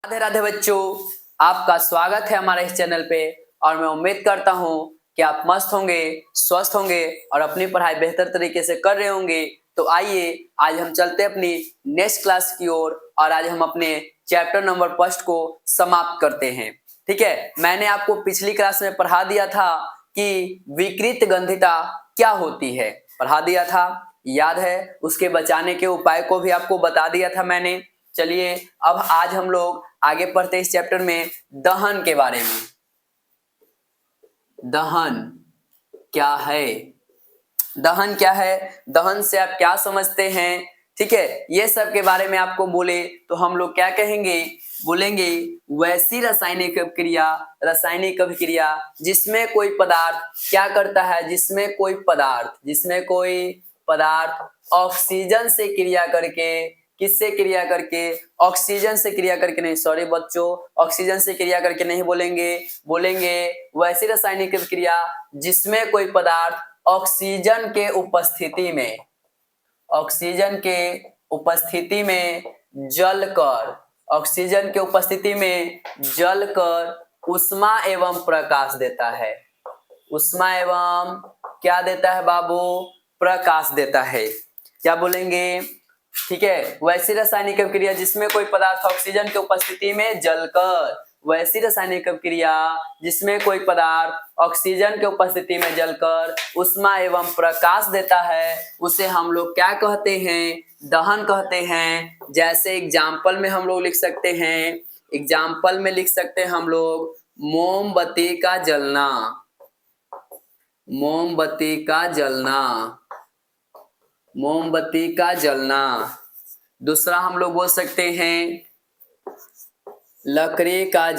राधे राधे बच्चों, आपका स्वागत है हमारे इस चैनल पे। और मैं उम्मीद करता हूँ कि आप मस्त होंगे, स्वस्थ होंगे और अपनी पढ़ाई बेहतर तरीके से कर रहे होंगे। तो आइए आज हम चलते हैं अपनी नेक्स्ट क्लास की ओर और आज हम अपने चैप्टर नंबर फर्स्ट को समाप्त करते हैं। ठीक है, मैंने आपको पिछली क्लास में पढ़ा दिया था कि विकृत गंधिता क्या होती है, पढ़ा दिया था, याद है। उसके बचाने के उपाय को भी आपको बता दिया था मैंने। चलिए अब आज हम लोग आगे पढ़ते हैं इस चैप्टर में दहन के बारे में। दहन क्या है? दहन क्या है, दहन से आप क्या समझते हैं? ठीक है, ये सब के बारे में आपको बोले तो हम लोग क्या कहेंगे, बोलेंगे वैसी रासायनिक अभिक्रिया जिसमें कोई पदार्थ क्या करता है, जिसमें कोई पदार्थ ऑक्सीजन से क्रिया करके, किससे क्रिया करके, ऑक्सीजन से क्रिया करके नहीं, सॉरी बच्चों, ऑक्सीजन से क्रिया करके नहीं बोलेंगे वैसी रासायनिक अभिक्रिया जिसमें कोई पदार्थ ऑक्सीजन के उपस्थिति में जलकर ऊष्मा एवं प्रकाश देता है। ऊष्मा एवं क्या देता है बाबू? प्रकाश देता है। क्या बोलेंगे? ठीक है, वैसी रासायनिक अभिक्रिया जिसमें कोई पदार्थ ऑक्सीजन की उपस्थिति में जलकर, वैसी रासायनिक अभिक्रिया जिसमें कोई पदार्थ ऑक्सीजन की उपस्थिति में जलकर ऊष्मा एवं प्रकाश देता है, उसे हम लोग क्या कहते हैं? दहन कहते हैं। जैसे एग्जाम्पल में हम लोग लिख सकते हैं, हम लोग मोमबत्ती का जलना, मोमबत्ती का जलना। दूसरा हम लोग बोल सकते हैं लकड़ी का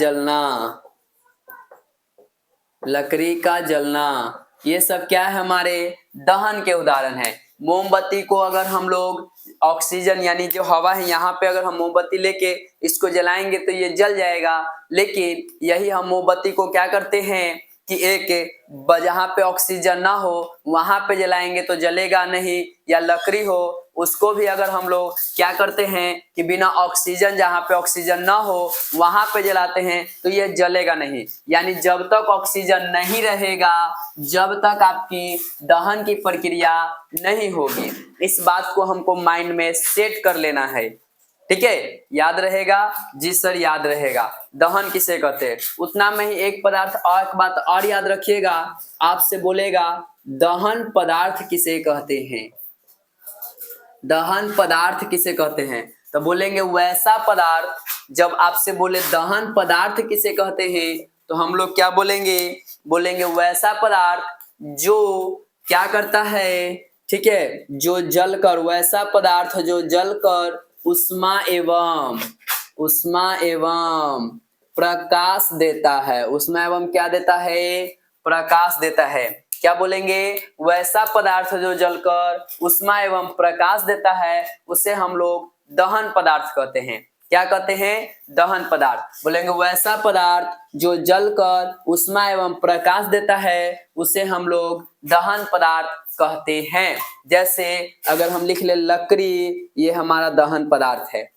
जलना। ये सब क्या है? हमारे दहन के उदाहरण है। मोमबत्ती को अगर हम लोग ऑक्सीजन यानी जो हवा है, यहाँ पे अगर हम मोमबत्ती लेके इसको जलाएंगे तो ये जल जाएगा, लेकिन यही हम मोमबत्ती को क्या करते हैं कि जहाँ पे ऑक्सीजन ना हो वहां पे जलाएंगे तो जलेगा नहीं, या लकड़ी हो उसको भी अगर हम लोग क्या करते हैं कि बिना ऑक्सीजन, जहाँ पे ऑक्सीजन ना हो वहां पे जलाते हैं तो ये जलेगा नहीं। यानी जब तक ऑक्सीजन नहीं रहेगा, जब तक आपकी दहन की प्रक्रिया नहीं होगी। इस बात को हमको माइंड में सेट कर लेना है। ठीक है, याद रहेगा? जी सर, याद रहेगा। दहन किसे कहते हैं? उतना में ही एक बात और याद रखिएगा, आपसे बोलेगा दहन पदार्थ किसे कहते हैं? दहन पदार्थ किसे कहते हैं? तो बोलेंगे वैसा पदार्थ। जब आपसे बोले दहन पदार्थ किसे कहते हैं तो हम लोग क्या बोलेंगे वैसा पदार्थ जो क्या करता है, ठीक है, जो जलकर, वैसा पदार्थ जो जलकर ऊष्मा एवं प्रकाश देता है। ऊष्मा एवं क्या देता है? प्रकाश देता है। क्या बोलेंगे? वैसा पदार्थ जो जलकर ऊष्मा एवं प्रकाश देता है उसे हम लोग दहन पदार्थ कहते हैं। क्या कहते हैं? दहन पदार्थ। बोलेंगे वैसा पदार्थ जो जलकर ऊष्मा एवं प्रकाश देता है उसे हम लोग दहन पदार्थ कहते हैं। जैसे अगर हम लिख ले लकड़ी, ये हमारा दहन पदार्थ है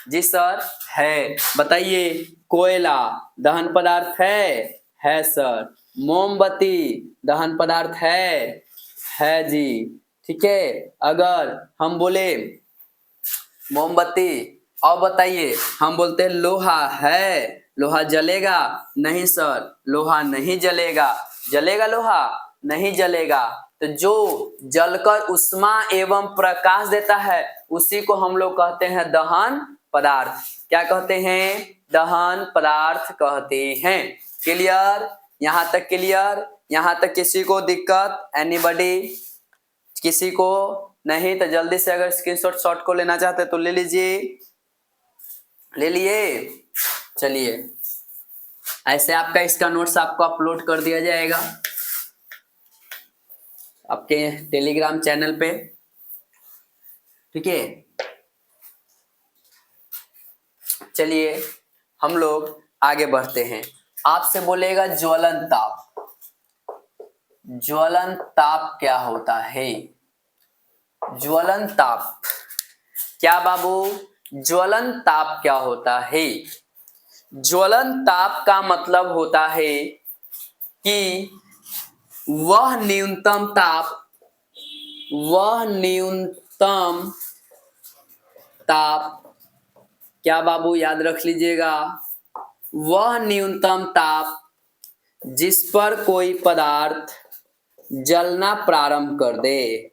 जी सर, है। बताइए कोयला दहन पदार्थ है सर। मोमबत्ती दहन पदार्थ है जी। ठीक है, अगर हम बोले मोमबत्ती और बताइए हम बोलते हैं लोहा है, लोहा जलेगा? नहीं सर, लोहा नहीं जलेगा। जलेगा लोहा? नहीं जलेगा। तो जो जलकर ऊष्मा एवं प्रकाश देता है उसी को हम लोग कहते हैं दहन पदार्थ। क्या कहते हैं? दहन पदार्थ कहते हैं। क्लियर? यहाँ तक क्लियर? यहाँ तक किसी को दिक्कत? एनीबॉडी? किसी को नहीं तो जल्दी से अगर स्क्रीनशॉट को लेना चाहते तो ले लीजिए, ले लिए। चलिए, ऐसे आपका इसका नोट्स आपको अपलोड कर दिया जाएगा आपके टेलीग्राम चैनल पे। ठीक है, चलिए हम लोग आगे बढ़ते हैं। आपसे बोलेगा ज्वलन ताप। ज्वलन ताप क्या होता है? ज्वलन ताप क्या बाबू? ज्वलन ताप क्या होता है? ज्वलन ताप का मतलब होता है कि वह न्यूनतम ताप, वह न्यूनतम ताप, क्या बाबू याद रख लीजिएगा, वह न्यूनतम ताप जिस पर कोई पदार्थ जलना प्रारंभ कर दे।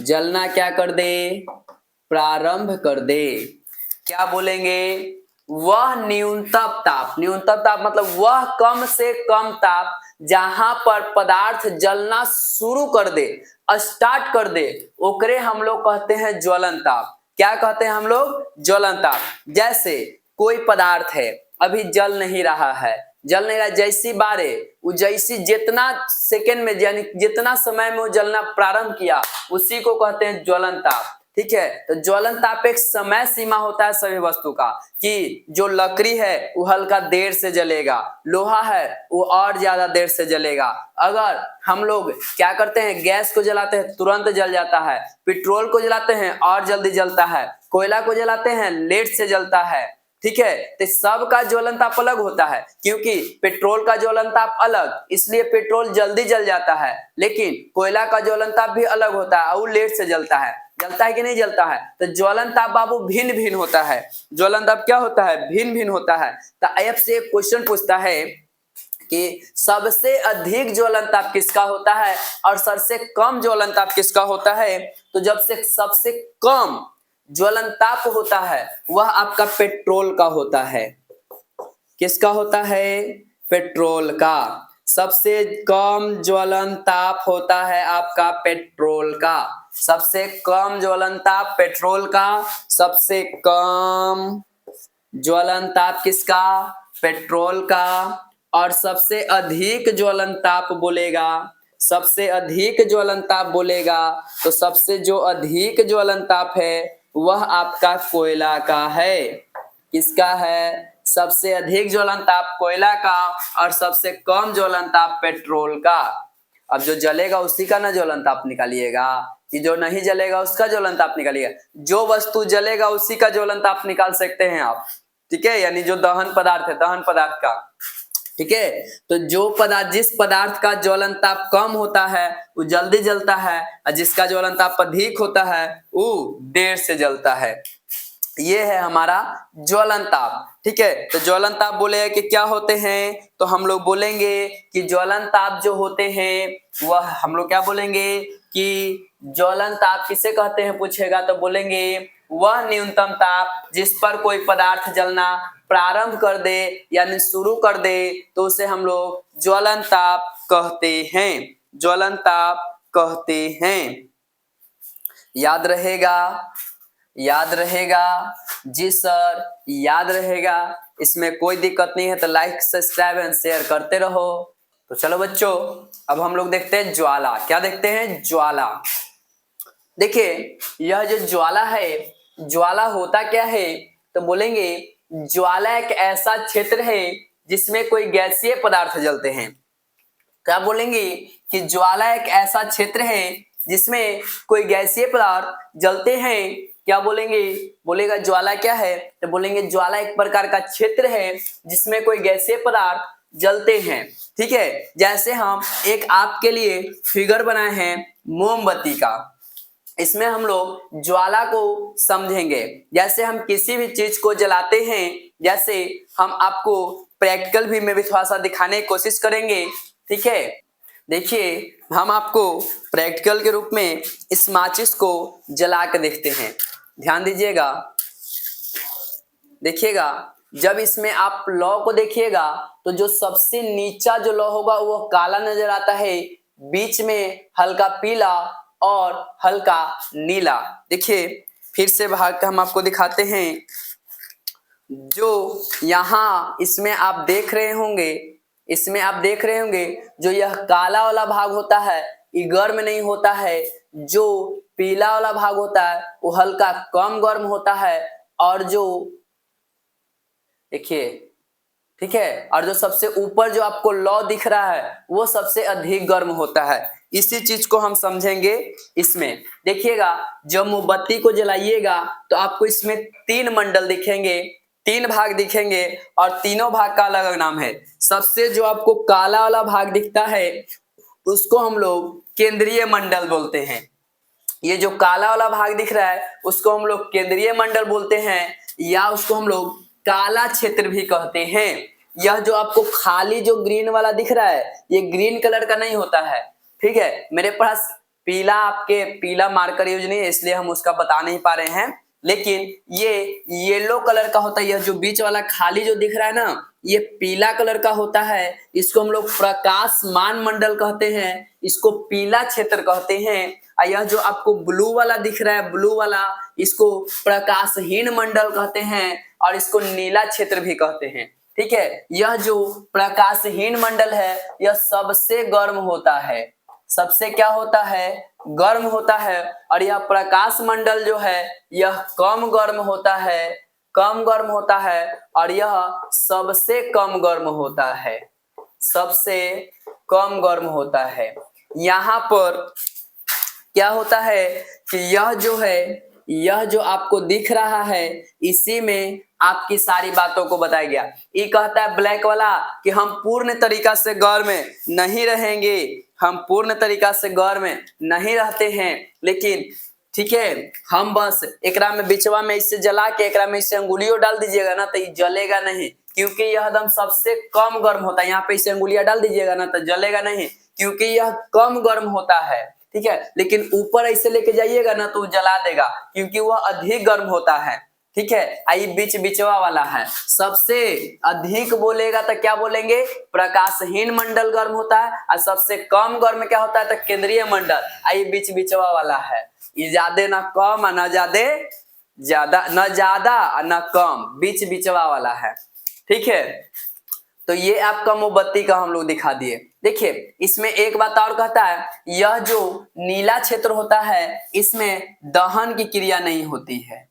जलना क्या कर दे? प्रारंभ कर दे। क्या बोलेंगे? वह न्यूनतम ताप, न्यूनतम ताप मतलब वह कम से कम ताप जहां पर पदार्थ जलना शुरू कर दे, स्टार्ट कर दे, ओकरे हम लोग कहते हैं ज्वलन ताप। क्या कहते हैं हम लोग? ज्वलन ताप। जैसे कोई पदार्थ है, अभी जल नहीं रहा है, जल नहीं रहा, जैसी बारे वो जैसी जितना सेकेंड में यानी जितना समय में वो जलना प्रारंभ किया उसी को कहते हैं ज्वलन ताप। ठीक है, तो ज्वलन ताप एक समय सीमा होता है सभी वस्तु का, कि जो लकड़ी है वो हल्का देर से जलेगा, लोहा है वो और ज्यादा देर से जलेगा। अगर हम लोग क्या करते हैं, गैस को जलाते हैं तुरंत जल जाता है, पेट्रोल को जलाते हैं और जल्दी जलता है, कोयला को जलाते हैं लेट से जलता है। ठीक है, तो सबका ज्वलन ताप अलग होता है, क्योंकि पेट्रोल का ज्वलन ताप अलग, इसलिए पेट्रोल जल्दी जल जाता है, लेकिन कोयला का ज्वलन ताप भी अलग होता है और लेट से जलता है। जलता है कि नहीं जलता है? तो ज्वलन ताप बाबू भिन्न भिन्न होता है। ज्वलन ताप क्या होता है? भिन्न भिन्न होता है। तो ऐप से एक क्वेश्चन पूछता है कि सबसे अधिक ज्वलन ताप किसका होता है और सबसे कम ज्वलन ताप किसका होता है? तो जब से सबसे कम ज्वलन ताप होता है वह आपका पेट्रोल का होता है। किसका होता है? पेट्रोल का। सबसे कम ज्वलन ताप होता है आपका पेट्रोल का। सबसे कम ज्वलन ताप पेट्रोल का। सबसे कम ज्वलन ताप किसका? पेट्रोल का। और सबसे अधिक ज्वलन ताप बोलेगा, सबसे अधिक ज्वलन ताप बोलेगा तो सबसे जो अधिक ज्वलन ताप है वह आपका कोयला का है। किसका है? सबसे अधिक ज्वलन ताप कोयला का और सबसे कम ज्वलन ताप पेट्रोल का। अब जो जलेगा उसी का ना ज्वलन ताप निकालिएगा, कि जो नहीं जलेगा उसका ज्वलन ताप निकालिएगा। जो वस्तु जलेगा उसी का ज्वलन ताप निकाल सकते हैं आप। ठीक है, यानी जो दहन पदार्थ है, दहन पदार्थ का। ठीक है, तो जो पदार्थ, जिस पदार्थ का ज्वलन ताप कम होता है वो जल्दी जलता है, और जिसका ज्वलन ताप अधिक होता है वो देर से जलता है। ये है हमारा ज्वलन ताप। ठीक है, तो ज्वलन ताप बोले कि क्या होते हैं, तो हम लोग बोलेंगे कि ज्वलन ताप जो होते हैं वह हम लोग क्या बोलेंगे कि ज्वलन ताप किसे कहते हैं पूछेगा तो बोलेंगे वह न्यूनतम ताप जिस पर कोई पदार्थ जलना प्रारंभ कर दे यानी शुरू कर दे तो उसे हम लोग ज्वलन ताप कहते हैं। ज्वलन ताप कहते हैं। याद रहेगा? याद रहेगा? जी सर, याद रहेगा। इसमें कोई दिक्कत नहीं है, तो लाइक सब्सक्राइब एंड शेयर करते रहो। तो चलो बच्चों, अब हम लोग देखते हैं ज्वाला। क्या देखते हैं? ज्वाला। देखिए, यह जो ज्वाला है, ज्वाला होता क्या है तो बोलेंगे ज्वाला एक ऐसा क्षेत्र है जिसमें कोई गैसीय पदार्थ जलते हैं। क्या बोलेंगे कि ज्वाला एक ऐसा क्षेत्र है जिसमें कोई गैसीय पदार्थ जलते हैं। क्या बोलेंगे? बोलेगा ज्वाला क्या है तो बोलेंगे ज्वाला एक प्रकार का क्षेत्र है जिसमें कोई गैसीय पदार्थ जलते हैं। ठीक है, जैसे हम एक आपके लिए फिगर बनाए हैं मोमबत्ती का, इसमें हम लोग ज्वाला को समझेंगे। जैसे हम किसी भी चीज को जलाते हैं, जैसे हम आपको प्रैक्टिकल भी में भी थोड़ा सा दिखाने की कोशिश करेंगे। ठीक है, देखिए हम आपको प्रैक्टिकल के रूप में इस माचिस को जला के देखते हैं। ध्यान दीजिएगा, देखिएगा, जब इसमें आप लौ को देखिएगा तो जो सबसे नीचा जो लौ होगा वो काला नजर आता है, बीच में हल्का पीला और हल्का नीला। देखिए फिर से भाग के हम आपको दिखाते हैं। जो यहाँ इसमें आप देख रहे होंगे, इसमें आप देख रहे होंगे जो यह काला वाला भाग होता है ये गर्म नहीं होता है, जो पीला वाला भाग होता है वो हल्का कम गर्म होता है, और जो देखिए, ठीक है, और जो सबसे ऊपर जो आपको लौ दिख रहा है वो सबसे अधिक गर्म होता है। इसी चीज को हम समझेंगे इसमें। देखिएगा, जब मोमबत्ती को जलाइएगा तो आपको इसमें 3 मंडल दिखेंगे, 3 भाग दिखेंगे और तीनों भाग का अलग अलग नाम है। सबसे जो आपको काला वाला भाग दिखता है उसको हम लोग केंद्रीय मंडल बोलते हैं। ये जो काला वाला भाग दिख रहा है उसको हम लोग केंद्रीय मंडल बोलते हैं, या उसको हम लोग काला क्षेत्र भी कहते हैं। यह जो आपको खाली जो ग्रीन वाला दिख रहा है ये ग्रीन कलर का नहीं होता है, ठीक है। मेरे पास पीला मार्कर यूज नहीं है इसलिए हम उसका बता नहीं पा रहे हैं, लेकिन ये येलो कलर का होता है। यह जो बीच वाला खाली जो दिख रहा है ना ये पीला कलर का होता है। इसको हम लोग प्रकाशमान मंडल कहते हैं, इसको पीला क्षेत्र कहते हैं। और यह जो आपको ब्लू वाला दिख रहा है, ब्लू वाला, इसको प्रकाशहीन मंडल कहते हैं और इसको नीला क्षेत्र भी कहते हैं, ठीक है। यह जो प्रकाशहीन मंडल है यह सबसे गर्म होता है, सबसे क्या होता है, गर्म होता है। और यह प्रकाश मंडल जो है यह कम गर्म होता है, कम गर्म होता है। और यह सबसे कम गर्म होता है, सबसे कम गर्म होता है। यहाँ पर क्या होता है कि यह जो आपको दिख रहा है इसी में आपकी सारी बातों को बताया गया। ये कहता है ब्लैक वाला कि हम पूर्ण तरीका से गर्म नहीं रहेंगे, हम पूर्ण तरीका से गर्म नहीं रहते हैं, लेकिन ठीक है हम बस एकरा में बिचवा में इससे जला के एकरा में इससे अंगुलियों डाल दीजिएगा ना तो ये जलेगा नहीं, क्योंकि यह एकदम सबसे कम गर्म होता है। यहाँ पे इसे अंगुलियां डाल दीजिएगा ना तो जलेगा नहीं, क्योंकि यह कम गर्म होता है, ठीक है। लेकिन ऊपर ऐसे लेके जाइएगा ना तो जला देगा, क्योंकि वह अधिक गर्म होता है, ठीक है। आई बिचवा वाला है, सबसे अधिक बोलेगा तो क्या बोलेंगे, प्रकाशहीन मंडल गर्म होता है। और सबसे कम गर्म क्या होता है तो केंद्रीय मंडल। आई बिचवा वाला है, ये ज्यादा ना कम ना ज्यादा न कम, बिचवा वाला है, ठीक है। तो ये आपका मोमबत्ती का हम लोग दिखा दिए। देखिए इसमें एक बात और कहता है, यह जो नीला क्षेत्र होता है इसमें दहन की क्रिया नहीं होती है,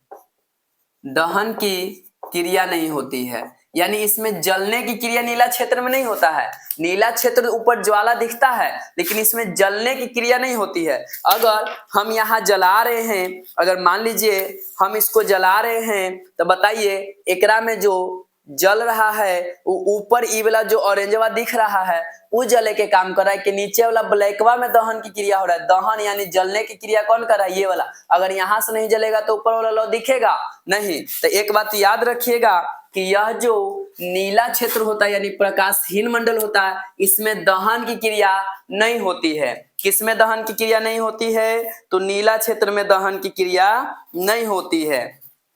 दहन की क्रिया नहीं होती है, यानी इसमें जलने की क्रिया नीला क्षेत्र में नहीं होता है। नीला क्षेत्र ऊपर ज्वाला दिखता है लेकिन इसमें जलने की क्रिया नहीं होती है। अगर हम यहाँ जला रहे हैं, अगर मान लीजिए हम इसको जला रहे हैं तो बताइए एकरा में जो जल रहा है वो ऊपर ई वाला जो ऑरेंजवा दिख रहा है वो जले के काम कर रहा है कि नीचे वाला ब्लैकवा में दहन की क्रिया हो रहा है। दहन यानी जलने की क्रिया कौन कर रहा है, ये वाला। अगर यहाँ से नहीं जलेगा तो ऊपर वाला लौ दिखेगा नहीं। तो एक बात याद रखिएगा कि यह जो नीला क्षेत्र होता है यानी प्रकाशहीन मंडल होता है इसमें दहन की क्रिया नहीं होती है। किसमें दहन की क्रिया नहीं होती है, तो नीला क्षेत्र में दहन की क्रिया नहीं होती है,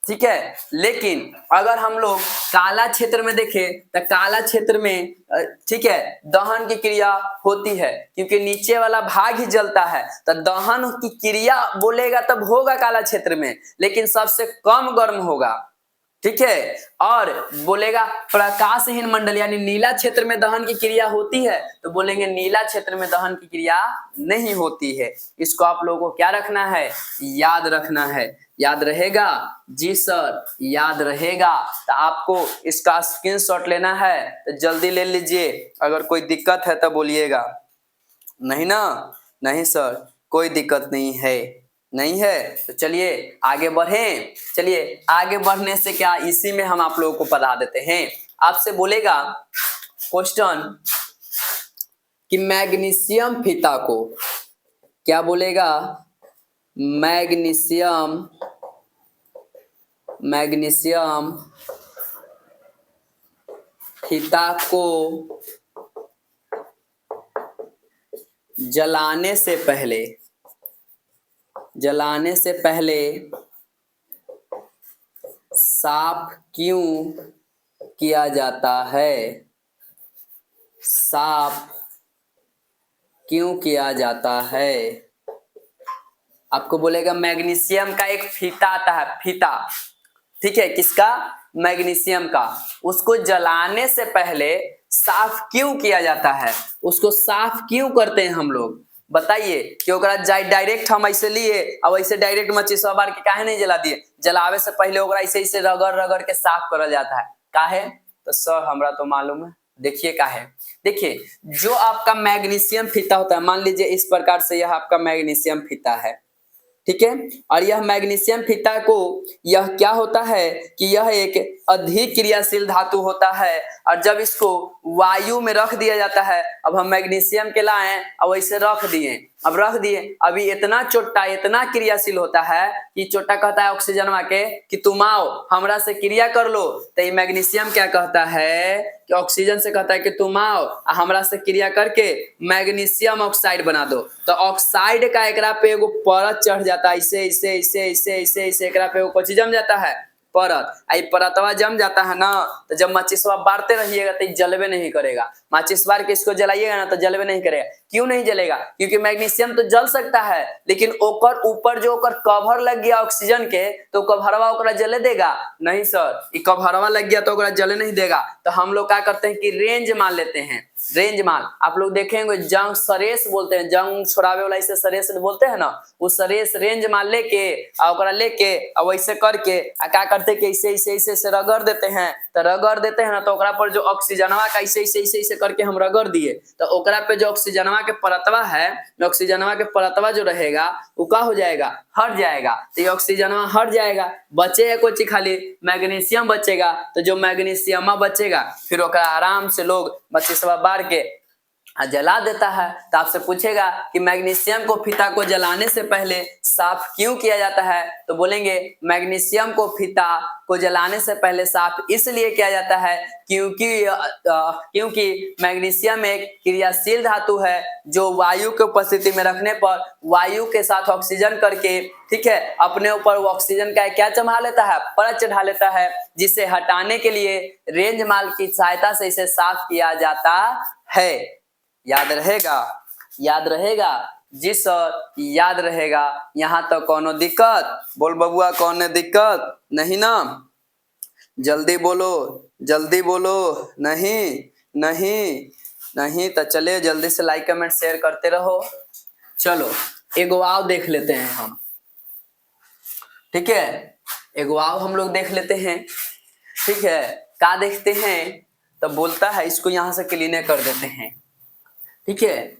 ठीक है। लेकिन अगर हम लोग काला क्षेत्र में देखें तो काला क्षेत्र में ठीक है दहन की क्रिया होती है, क्योंकि नीचे वाला भाग ही जलता है। तो दहन की क्रिया बोलेगा तब होगा काला क्षेत्र में, लेकिन सबसे कम गर्म होगा, ठीक है। और बोलेगा प्रकाशहीन मंडल यानी नीला क्षेत्र में दहन की क्रिया होती है तो बोलेंगे नीला क्षेत्र में दहन की क्रिया नहीं होती है। इसको आप लोगों को क्या रखना है, याद रखना है। याद रहेगा जी सर, याद रहेगा। तो आपको इसका स्क्रीनशॉट लेना है तो जल्दी ले लीजिए, अगर कोई दिक्कत है तो बोलिएगा। नहीं ना, नहीं सर कोई दिक्कत नहीं है, नहीं है तो चलिए आगे बढ़ें। चलिए आगे बढ़ने से क्या, इसी में हम आप लोगों को पढ़ा देते हैं। आपसे बोलेगा क्वेश्चन कि मैग्नीशियम फीता को क्या बोलेगा, मैग्नीशियम फीता को जलाने से पहले साफ क्यों किया जाता है, साफ क्यों किया जाता है। आपको बोलेगा मैग्नीशियम का एक फीता आता है, फीता, ठीक है, किसका, मैग्नीशियम का। उसको जलाने से पहले साफ क्यों किया जाता है, उसको साफ क्यों करते हैं हम लोग, बताइए। कि डायरेक्ट हम ऐसे लिए अब ऐसे डायरेक्ट मच्छी सब बार के काहे नहीं जला दिए, जलावे से पहले ऐसे रगड़ रगड़ के साफ करल जाता है, काहे। तो सर हमरा तो मालूम है, देखिए क्या है, देखिए जो आपका मैग्नीशियम फीता होता है, मान लीजिए इस प्रकार से यह आपका मैग्नीशियम फीता है, ठीक है। और यह मैग्नीशियम फीता को, यह क्या होता है कि यह एक अधिक क्रियाशील धातु होता है, और जब इसको वायु में रख दिया जाता है, अब हम मैग्नीशियम के लाए अब वैसे रख दिए, अब रख दिए, अभी इतना चोट्टा इतना क्रियाशील होता है कि चोट्टा कहता है ऑक्सीजन के कि तुम आओ हमरा से क्रिया कर लो, तो ये मैग्नीशियम क्या कहता है कि ऑक्सीजन से कहता है कि तुम आओ हमरा से क्रिया करके मैग्नीशियम ऑक्साइड बना दो। तो ऑक्साइड का एकरा पे एगो परत चढ़ जाता है, इसे इसे इसे इसे इसे इसे एकरा पे एगो कोची जम जाता है परत, आई परतवा जम जाता है ना, तो जब माचिसवा बारते रहिएगा तो जलवे नहीं करेगा, माचिस बार के इसको जलाइएगा ना तो जलवे नहीं करेगा। क्यों नहीं जलेगा? क्योंकि मैग्नीशियम तो जल सकता है, लेकिन ओकर ऊपर जो ओकर कवर लग गया ऑक्सीजन के, तो कवरवा ओकरा जले देगा नहीं सर, ये कवरवा लग गया तो ओकरा जले नहीं देगा। तो हम लोग क्या करते हैं कि रेंज मान लेते हैं, रेंज माल आप लोग देखेंगे जंग सरेस बोलते हैं, जंग छोड़ावे वाला इसे सरेस बोलते हैं ना, वो सरेस रेंज माल लेके और लेके और वैसे करके क्या करते हैं कि इसे इसे इसे इसे रगड़ देते हैं, तो रगड़ देते हैं ना तो ओकरा पर जो ऑक्सीजनवा का इसे इसे इसे इसे करके हम रगड़ दिए, तो ओकरा पे जो ऑक्सीजनवा के परतवा है, ऑक्सीजनवा के परतवा जो रहेगा वो क्या हो जाएगा, हट जाएगा। तो ये ऑक्सीजनवा हट जाएगा, बचेगा कुछ खाली मैग्नीशियम बचेगा, तो जो मैग्नीशियम बचेगा फिर ओकरा आराम से लोग माचिसवा बार के जला देता है। तो आपसे पूछेगा कि मैग्नीशियम को फीता को जलाने से पहले साफ क्यों किया जाता है, तो बोलेंगे मैग्नीशियम को फीता को जलाने से पहले साफ इसलिए किया जाता है क्योंकि मैग्नीशियम एक क्रियाशील धातु है जो वायु के उपस्थिति में रखने पर वायु के साथ ऑक्सीजन करके, ठीक है, अपने ऊपर वो ऑक्सीजन का क्या चढ़ा लेता है, परत चढ़ा लेता है, जिसे हटाने के लिए रेंज माल की सहायता से इसे साफ किया जाता है। याद रहेगा, याद रहेगा जी सर, याद रहेगा। यहाँ तक कोनो दिक्कत? बोल बबुआ कौन दिक्कत नहीं ना? जल्दी बोलो, जल्दी बोलो। नहीं नहीं नहीं, तो चले जल्दी से लाइक कमेंट शेयर करते रहो। चलो एगो आओ देख लेते हैं हम, ठीक है, एगो आओ हम लोग देख लेते हैं, ठीक है। क्या देखते हैं? तो बोलता है इसको यहाँ से क्लीन कर देते हैं, ठीक है,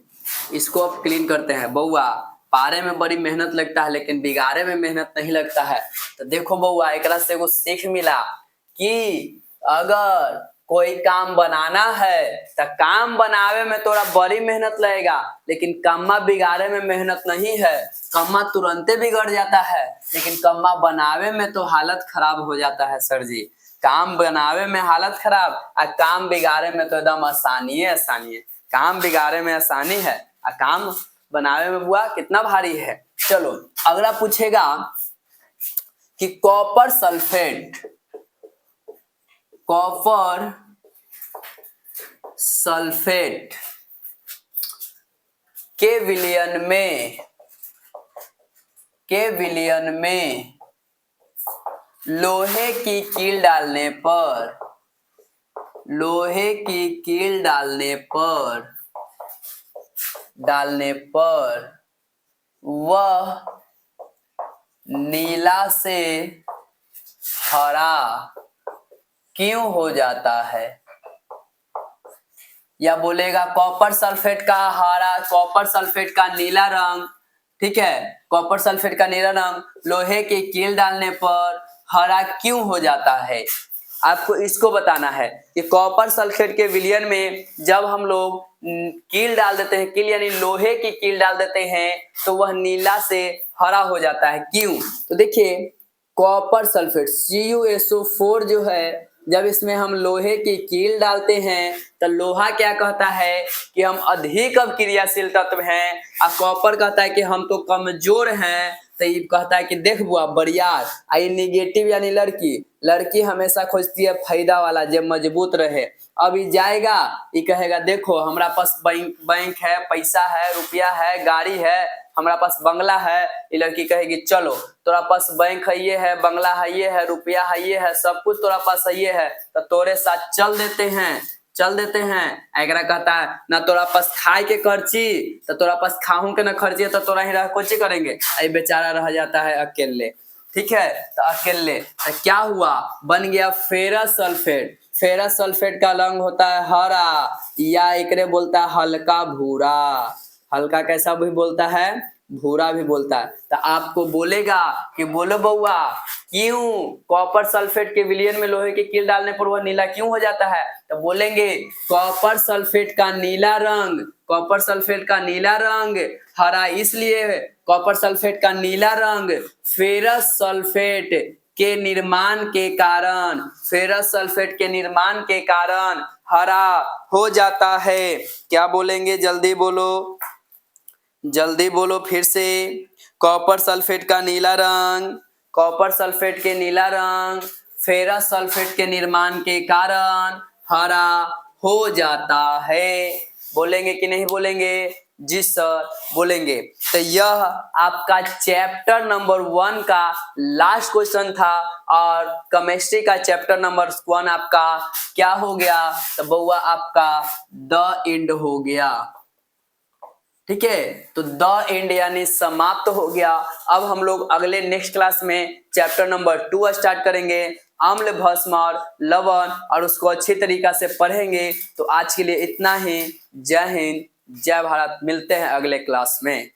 इसको अब क्लीन करते हैं। बउआ पारे में बड़ी मेहनत लगता है लेकिन बिगाड़े में मेहनत नहीं लगता है। तो देखो बउआ एकरा से एगो सीख मिला कि अगर कोई काम बनाना है तो काम बनावे में थोड़ा बड़ी मेहनत लगेगा, लेकिन कम्मा बिगाड़े में मेहनत नहीं है। कम्मा तुरंते बिगड़ जाता है, लेकिन कम्मा बनावे में तो हालत खराब हो जाता है सर जी। काम बनावे में हालत खराब और काम बिगाड़े में तो एकदम आसानी है, आसानी है। काम बिगाड़े में आसानी है और काम बनावे में बुआ कितना भारी है। चलो अगला पूछेगा कि कॉपर सल्फेट, कॉपर सल्फेट के विलयन में लोहे की कील डालने पर, लोहे की कील डालने पर वह नीला से हरा क्यों हो जाता है? या बोलेगा कॉपर सल्फेट का हरा, कॉपर सल्फेट का नीला रंग, ठीक है, कॉपर सल्फेट का नीला रंग लोहे की कील डालने पर हरा क्यों हो जाता है। आपको इसको बताना है कि कॉपर सल्फेट के विलयन में जब हम लोग कील डाल देते हैं, कील यानी लोहे की कील डाल देते हैं, तो वह नीला से हरा हो जाता है। क्यों? तो देखिए कॉपर सल्फेट CuSO4 जो है, जब इसमें हम लोहे की कील डालते हैं तो लोहा क्या कहता है कि हम अधिक अब क्रियाशील तत्व हैं, और कॉपर कहता है कि हम तो कमजोर हैं। तो ये कहता है कि देख बुआ बरियार आई निगेटिव यानी लड़की, लड़की हमेशा खोजती है फायदा वाला जो मजबूत रहे। अब ये जाएगा, ये कहेगा देखो हमारा पास बैंक है, पैसा है, रुपया है, गाड़ी है, हमारा पास बंगला है। ये लड़की कहेगी चलो तोरा पास बैंक है, ये है, बंगला है, ये है, रुपया है, ये है, सब कुछ तोरा पास है, ये है, तो तोरे साथ चल देते हैं, चल देते हैं। एकरा कहता है ना तोरा पास खाए के खर्ची, तो तोरा पास खाहू के ना खर्ची है, तो तोरा ही रह कोची करेंगे। ये बेचारा रह जाता है अकेले, ठीक है। तो अकेले तो क्या हुआ, बन गया फेरस सल्फेट। फेरस सल्फेट का रंग होता है हरा, या एकरे बोलता है हल्का भूरा। हल्का कैसा भी बोलता है, भूरा भी बोलता है। तो आपको बोलेगा कि बोलो बउआ, क्यों कॉपर सल्फेट के विलयन में लोहे की कील डालने पर वह नीला क्यों हो जाता है? तो बोलेंगे कॉपर सल्फेट का नीला रंग, कॉपर सल्फेट का नीला रंग हरा इसलिए, कॉपर सल्फेट का नीला रंग फेरस सल्फेट के निर्माण के कारण, फेरस सल्फेट के निर्माण के कारण हरा हो जाता है। क्या बोलेंगे, जल्दी बोलो, जल्दी बोलो फिर से। कॉपर सल्फेट का नीला रंग, कॉपर सल्फेट के नीला रंग फेरस सल्फेट के निर्माण के कारण हरा हो जाता है। बोलेंगे कि नहीं बोलेंगे? जी सर बोलेंगे। तो यह आपका चैप्टर नंबर 1 का लास्ट क्वेश्चन था, और केमिस्ट्री का चैप्टर नंबर 1 आपका क्या हो गया? तो बउआ आपका द एंड हो गया। ठीक है, तो द एंड यानी समाप्त हो गया। अब हम लोग अगले नेक्स्ट क्लास में चैप्टर नंबर 2 स्टार्ट करेंगे, अम्ल भस्म और लवण, और उसको अच्छी तरीका से पढ़ेंगे। तो आज के लिए इतना ही। जय हिंद, जय भारत। मिलते हैं अगले क्लास में।